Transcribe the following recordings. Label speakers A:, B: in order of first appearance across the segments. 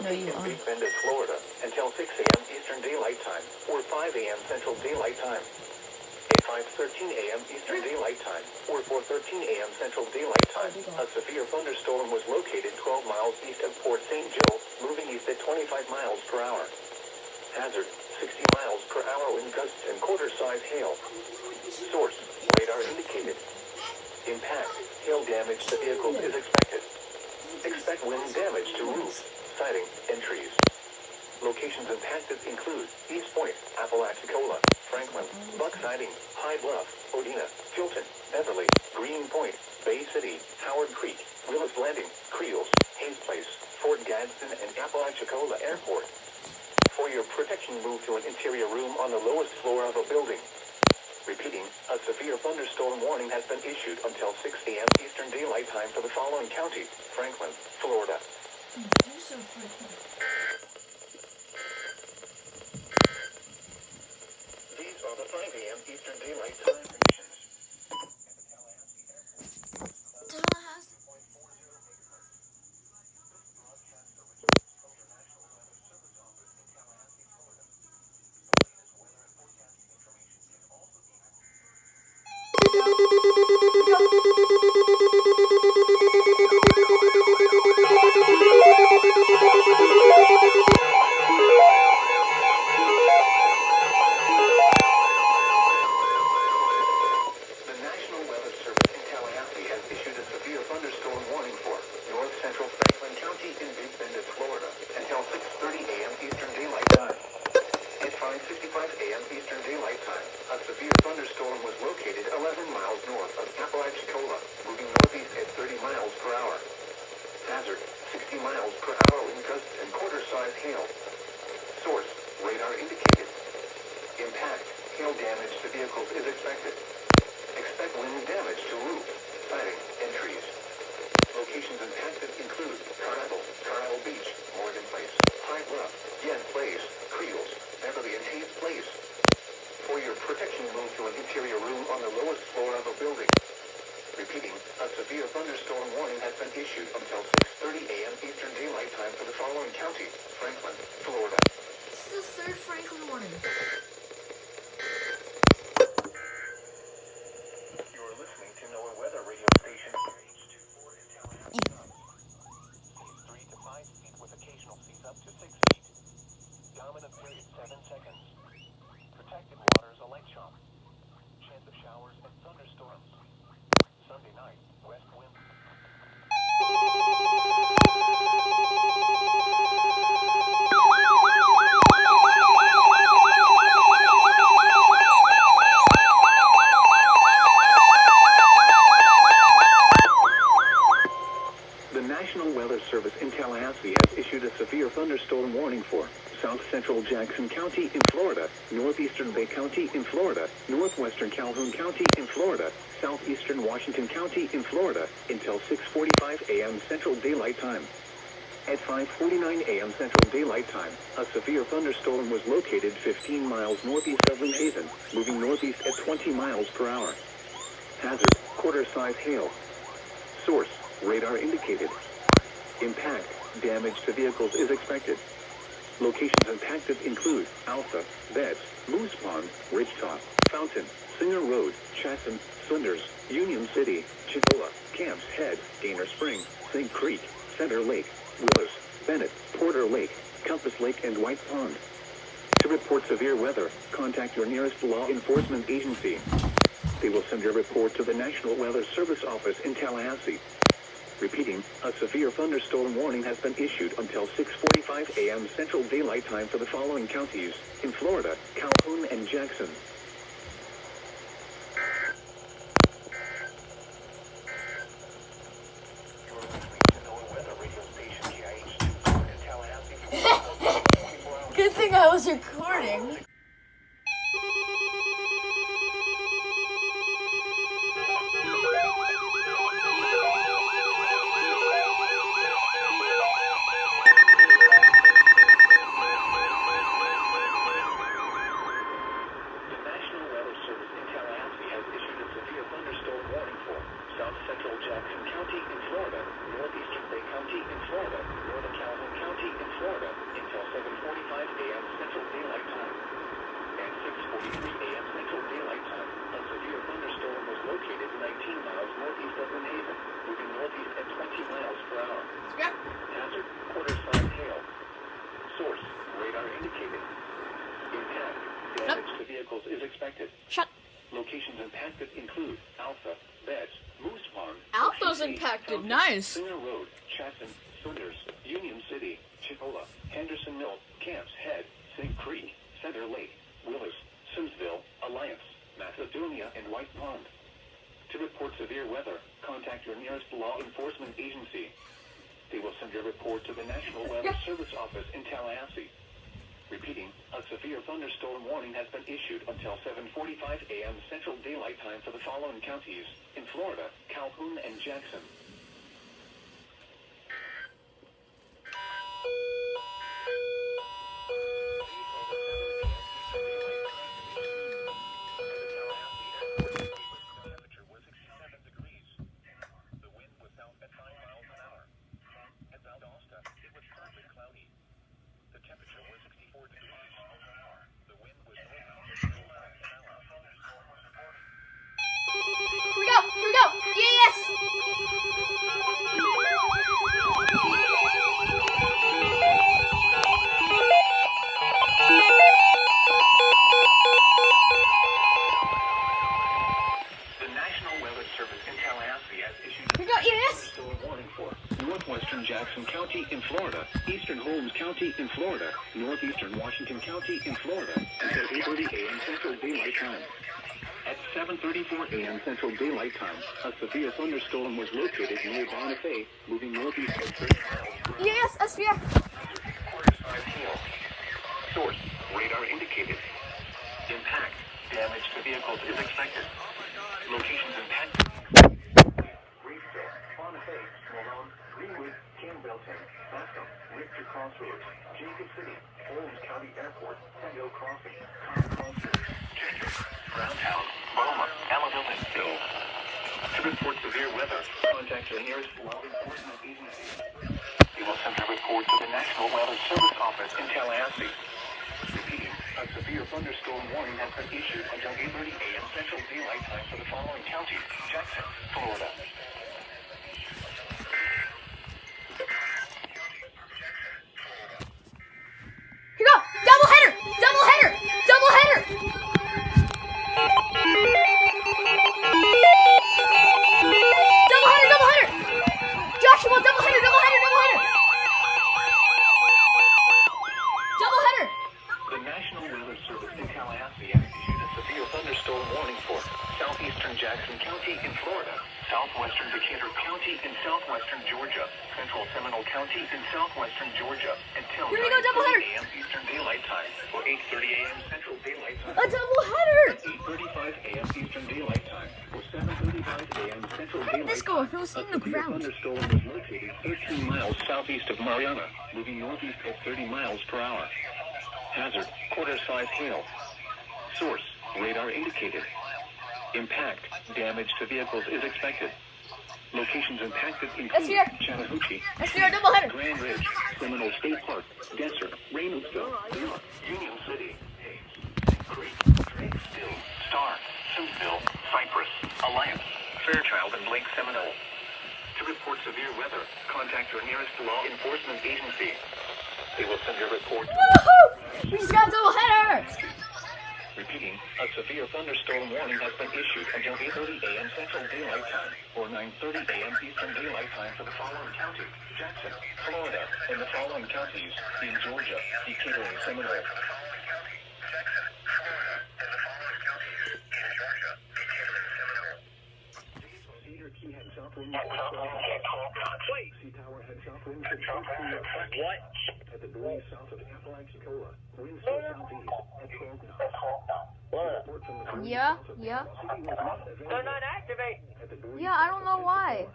A: County
B: No, you
A: in Big
B: aren't.
A: Bend, Florida, until 6 a.m. Eastern Daylight Time, or 5 a.m. Central Daylight Time. At 5:13 a.m. Eastern Daylight Time, or 4:13 a.m. Central Daylight Time, a severe thunderstorm was located 12 miles east of Port St. Joe, moving east at 25 miles per hour. Hazard, 60 miles per hour wind gusts and quarter-size hail. Source, radar indicated. Impact, hail damage to vehicles is expected. Expect wind damage to roofs, siding, and trees. Locations impacted include East Point, Apalachicola, Franklin, Buck Siding, High Bluff, Odina, Fulton, Beverly, Green Point, Bay City, Howard Creek, Willis Landing, Creels, Hayes Place, Fort Gadsden, and Apalachicola Airport. For your protection, move to an interior room on the lowest floor of a building. Repeating, a severe thunderstorm warning has been issued until 6 a.m. Eastern Daylight Time for the following county: Franklin, Florida.
B: You're so freaking.
A: These are the 5 a.m. Eastern Daylight Time conditions.
B: Tallahassee.
A: The National Weather Service in Tallahassee has issued a severe thunderstorm warning for north central Franklin County in Big Bend, Florida, until 6:30 a.m. Eastern Daylight Time. At 5:55 a.m. Eastern Daylight Time, a severe thunderstorm was located 11 miles north of Apalachicola, moving northeast at 30 miles per hour. Hazard, 60 miles per hour wind gusts and quarter-size hail. Source, radar indicated. Impact, hail damage to vehicles is expected. Expect wind damage to roofs, siding, and trees. Locations impacted include Carnival Beach, Morgan Place, High Bluff, Yen Place, Creels, Beverly, and Hayes Place. For your protection, move to an interior room on the lowest floor of a building. Repeating, a severe thunderstorm warning has been issued until 6:30 a.m. Eastern Daylight Time for the following county: Franklin, Florida.
B: This is the third Franklin warning.
A: You're listening to NOAA Weather Radio Station. H24 in Tallahassee. Seas 3 to 5 feet with occasional seas up to 6 feet. Dominant period 7 seconds. Protected waters a light shock. Chance of showers and thunderstorms. Sunday night, west wind. The National Weather Service in Tallahassee has issued a severe thunderstorm warning for south central Jackson County in Florida, northeastern Bay County in Florida, northwestern Calhoun County in Florida, southeastern Washington County in Florida, until 6:45 a.m. Central Daylight Time. At 5:49 a.m. Central Daylight Time, a severe thunderstorm was located 15 miles northeast of Lynn Haven, moving northeast at 20 miles per hour. Hazard, quarter-size hail. Source, radar indicated. Impact, damage to vehicles is expected. Locations impacted include Alpha, Betts, Moose Pond, Ridgetop, Fountain, Singer Road, Chatham, Flinders, Union City, Chitola, Camps Head, Gainer Springs, St. Creek, Center Lake, Willis, Bennett, Porter Lake, Compass Lake, and White Pond. To report severe weather, contact your nearest law enforcement agency. They will send your report to the National Weather Service office in Tallahassee. Repeating, a severe thunderstorm warning has been issued until 6:45 a.m. Central Daylight Time for the following counties in Florida: Calhoun and Jackson. You're listening to NOAA Weather Radio Station KIH24 in Tallahassee.
B: Good thing I was recording.
A: South Central Jackson County in Florida, Northeastern Bay County in Florida, Northern Calhoun County in Florida, vehicles is expected.
B: Shut.
A: Locations impacted include Alpha, Betts, Moose Pond,
B: Alpha's
A: Ocean City,
B: impacted.
A: Fountain,
B: Nice.
A: Singer Road, Chatham, Saunders, Union City, Chipola, Henderson Mill, Camps Head, St. Creek, Cedar Lake, Willis, Simsville, Alliance, Macedonia, and White Pond. To report severe weather, contact your nearest law enforcement agency. They will send your report to the National Weather Service office in Tallahassee. Repeating, a severe thunderstorm warning has been issued until 7:45 a.m. Central Daylight Time for the following counties in Florida, Calhoun, and Jackson.
B: Here we go. EAS.
A: The National Weather Service in Tallahassee has issued
B: Here we go. EAS.
A: storm warning for northwestern Jackson County in Florida, eastern Holmes County in Florida, northeastern Washington County in Florida until 8:30 a.m. Central Daylight Time. At 7:34 a.m. Central Daylight Time, a severe thunderstorm was located near Bonifay, moving northeast at 30 miles.
B: EAS. SPR.
A: Quarter-size hail. Source: radar indicated. Impact: damage to vehicles is expected. Locations impacted: Reefville, Bonifay, Malone, Greenwood, Campbellton, Bascom, Richter Crossroads, Jacob City, Holmes County Airport, Sango Crossing, Cobb Crossroads, Ginger, Browntown, Roma, Alabama, and Hill. To report severe weather, contact your nearest law enforcement agency. You will send a report to the National Weather Service office in Tallahassee. Repeating, a severe thunderstorm warning has been issued until 8:30 a.m. Central Daylight Time for the following counties: Jackson, Florida.
B: Here we go. Double header. Double header. Double header. Double header. Double header. Joshua, double header. Double header. Double header. Double header.
A: The National Weather Service in Tallahassee has issued a severe thunderstorm warning for southeastern Jackson County in Florida, southwestern Decatur County in southwestern Georgia, central Seminole County in southwestern Georgia, until
B: Here we go, double
A: 9:30
B: header.
A: a.m. Eastern Daylight Time, or 8:30 a.m. Central Daylight Time.
B: A double header.
A: 8:35 a.m. Eastern Daylight Time, or 7:35 a.m. Central
B: How did this
A: Daylight
B: go
A: Time.
B: if it was
A: A
B: in the
A: severe
B: ground?
A: thunderstorm was located 13 miles southeast of Mariana, moving northeast at 30 miles per hour. Hazard: quarter-size hail. Source: radar indicated. Impact: damage to vehicles is expected. Locations impacted include
B: here.
A: Chattahoochee,
B: SPR double header.
A: Grand Ridge, Seminole State Park, Desert, Reynoldsville, Union City, Hayes, Creek, Drakesville, Star, Simsville, Cypress, Alliance, Fairchild, and Lake Seminole. To report severe weather, contact your nearest law enforcement agency. They will send your report.
B: Woohoo! We just got a double header.
A: Repeating, a severe thunderstorm warning has been issued until 8:30 a.m. Central Daylight Time, or 9:30 a.m. Eastern Daylight Time for the following counties: Jackson, Florida, and the following counties in Georgia, Decatur, and Seminole. Cedar Key had southwind. Sea Tower had southwind.
C: What?
A: At the breeze south of Apalachicola, winds to southeast at 12 knots.
C: What?
A: Report from the
B: Yeah, yeah.
A: city was not
C: They're
A: available
C: not activating.
A: at the breeze
B: Yeah, I don't know why.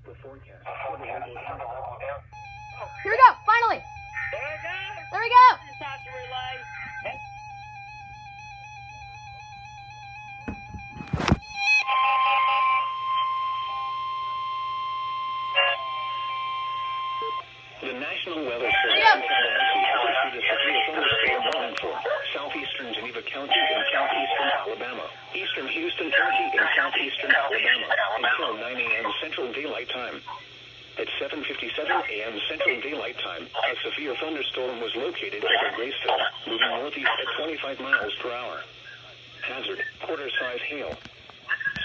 A: The forecast for the local area.
B: Here we go. Finally.
C: There it goes.
B: There we go.
C: Just have to relay.
A: The National Weather Service in Tallahassee has issued a severe thunderstorm warning for southeastern Geneva County and southeastern Alabama, eastern Houston County and southeastern Alabama until 9 a.m. Central Daylight Time. At 7:57 a.m. Central Daylight Time, a severe thunderstorm was located over Graceville, moving northeast at 25 miles per hour. Hazard, quarter-size hail.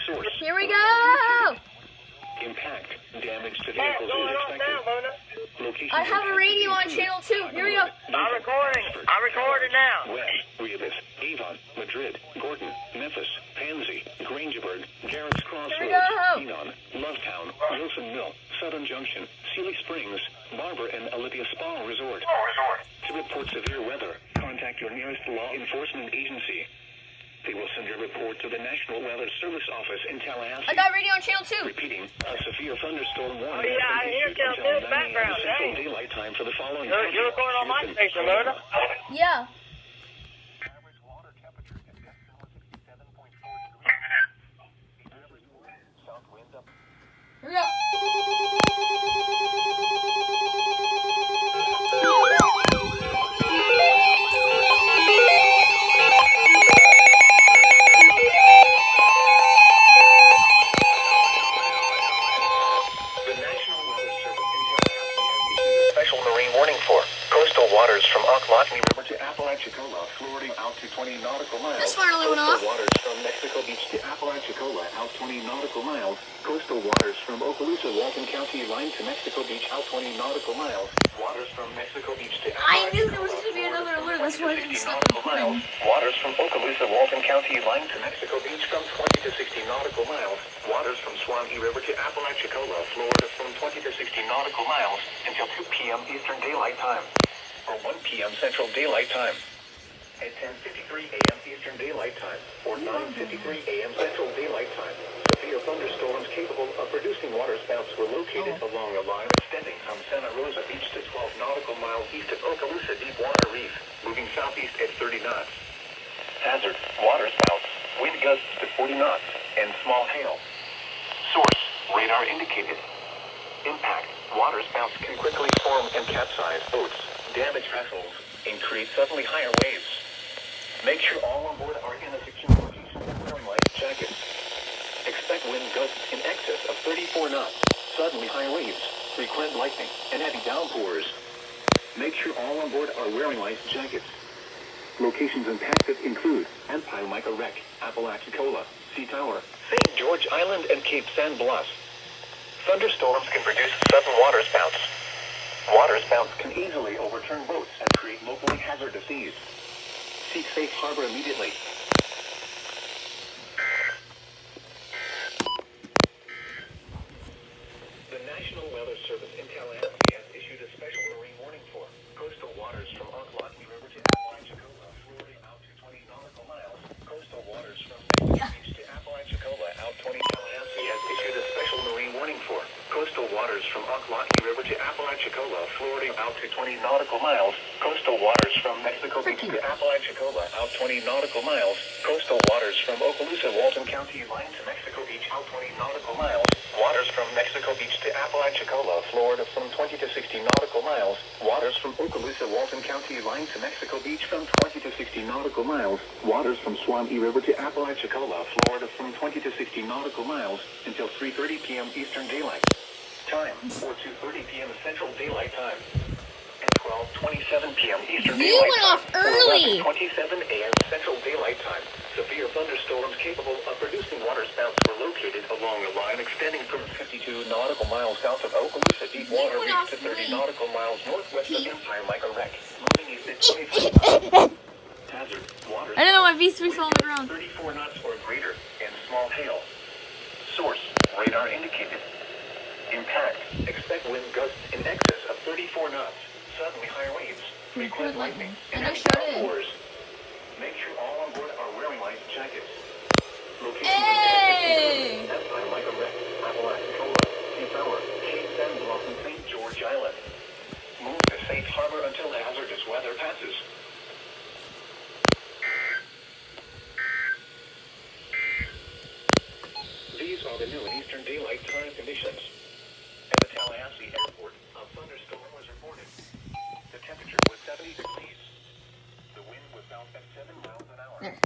A: Source.
B: Here we go.
A: Impact, damage to vehicles is expected. Location
B: I have a radio on channel 2. Here we go.
C: I'm recording. I'm recording now.
A: West, Rebus, Avon, Madrid, Gordon, Memphis, Pansy, Grangeburg, Garrett's Crossroads,
B: Here we go.
A: Enon, Lovetown, Wilson Mill, Southern Junction, Sealy Springs, Barber and Olympia Spa Resort. To report severe weather, contact your nearest law enforcement agency. They will send your report to the National Weather Service office in Tallahassee.
B: I got radio on channel 2.
A: Repeating, a severe thunderstorm warning.
C: Oh, yeah, I hear
A: until
C: Channel 2 in the
A: 9 a.m.
C: background.
A: Central
C: Hey.
A: Daylight Time for the following.
C: You're recording on my
A: Houston,
C: station, Mona.
B: Yeah.
A: Average water temperature in Jacksonville 67.4 degrees. South winds up.
B: Here we go.
A: The National Weather Service in Tallahassee has issued a special marine warning for coastal waters from Ocklawaha River to Apalachicola, Florida out to 20 nautical miles.
B: This finally went
A: Coastal
B: off.
A: waters from Mexico Beach to Apalachicola out 20 nautical miles. Coastal waters from Okaloosa, Walton County line to Mexico Beach out 20 nautical miles. Waters from Mexico Beach to
B: I knew there was going to be another alert. That's why I didn't
A: 60
B: stop
A: nautical
B: recording.
A: miles. Waters from Okaloosa, Walton County line to Mexico Beach from 20 to 60 nautical miles. Waters from Swanee River to Apalachicola, Florida from 20 to 60 nautical miles until 2 p.m. Eastern Daylight Time or 1 p.m. Central Daylight Time. At 10:53 a.m. Eastern Daylight Time or 9:53 a.m. Central Daylight Time, severe thunderstorms capable of producing waterspouts were located along a line extending from Santa Rosa Beach to 12 nautical miles east of Okaloosa Deepwater Reef, moving southeast at 30 knots. Hazard, waterspouts, wind gusts to 40 knots, and small hail. Source, radar indicated. Impact, waterspouts can quickly form and capsize boats, damage vessels, and create suddenly higher waves. Make sure all on board are in a secure location and wearing life jackets. Expect wind gusts in excess of 34 knots, suddenly high waves, frequent lightning, and heavy downpours. Make sure all on board are wearing life jackets. Locations impacted include Empire Micah Wreck, Apalachicola, Sea Tower, St. George Island, and Cape San Blas. Thunderstorms can produce sudden waterspouts. Waterspouts can easily overturn boats and create locally hazardous seas. Seek safe harbor immediately. The National Weather Service in Tallahassee has issued a special marine warning for coastal waters from Ocklawaha River to Apalachicola, Florida out to 20 nautical miles. Coastal waters from Mexico Beach to Apalachicola out 20. Tallahassee has issued a special marine warning for coastal waters from Ocklawaha River to Apalachicola, Florida out to 20 nautical miles. Coastal waters from Mexico Beach to Apalachicola out 20 nautical miles. Coastal waters from Okaloosa, Walton County line to Mexico Beach out 20 nautical miles. Waters from Mexico Beach to Apalachicola, Florida from 20 to 60 nautical miles. Waters from Okaloosa, Walton County line to Mexico Beach from 20 to 60 nautical miles. Waters from Swanee River to Apalachicola, Florida from 20 to 60 nautical miles until 3:30 p.m. Eastern Daylight Time or 2:30 p.m. Central Daylight Time. At 12:27 p.m. Eastern
B: You
A: Daylight
B: went
A: Time
B: off early.
A: or 11:27 a.m. Central Daylight Time. Severe thunderstorms capable of producing waterspouts were located along a line extending from 52 nautical miles south of Okaloosa Deepwater
B: went
A: Reef
B: off
A: to 30
B: early.
A: nautical miles northwest of Empire Micah Wreck, moving east at 25 knots. Hazard, water.
B: I don't know, my V3 fell on the ground.
A: 34 knots or greater and small hail. Source, radar indicated. Impact, expect wind gusts in excess of 34 knots, suddenly higher waves, frequent lightning,
B: And I
A: heavy
B: showed it.
A: downpours. Make sure all on board are wearing life jackets. Locations
B: Hey!
A: Empire Micah Wreck, Apalachicola, Sea Tower, Cape San Blas, and St. George Island. Move to safe harbor until the hazardous weather passes. These are the new Eastern Daylight Time conditions. At the Tallahassee Airport, a thunderstorm was reported. The temperature was 70 degrees. The wind was south at 7 miles an hour.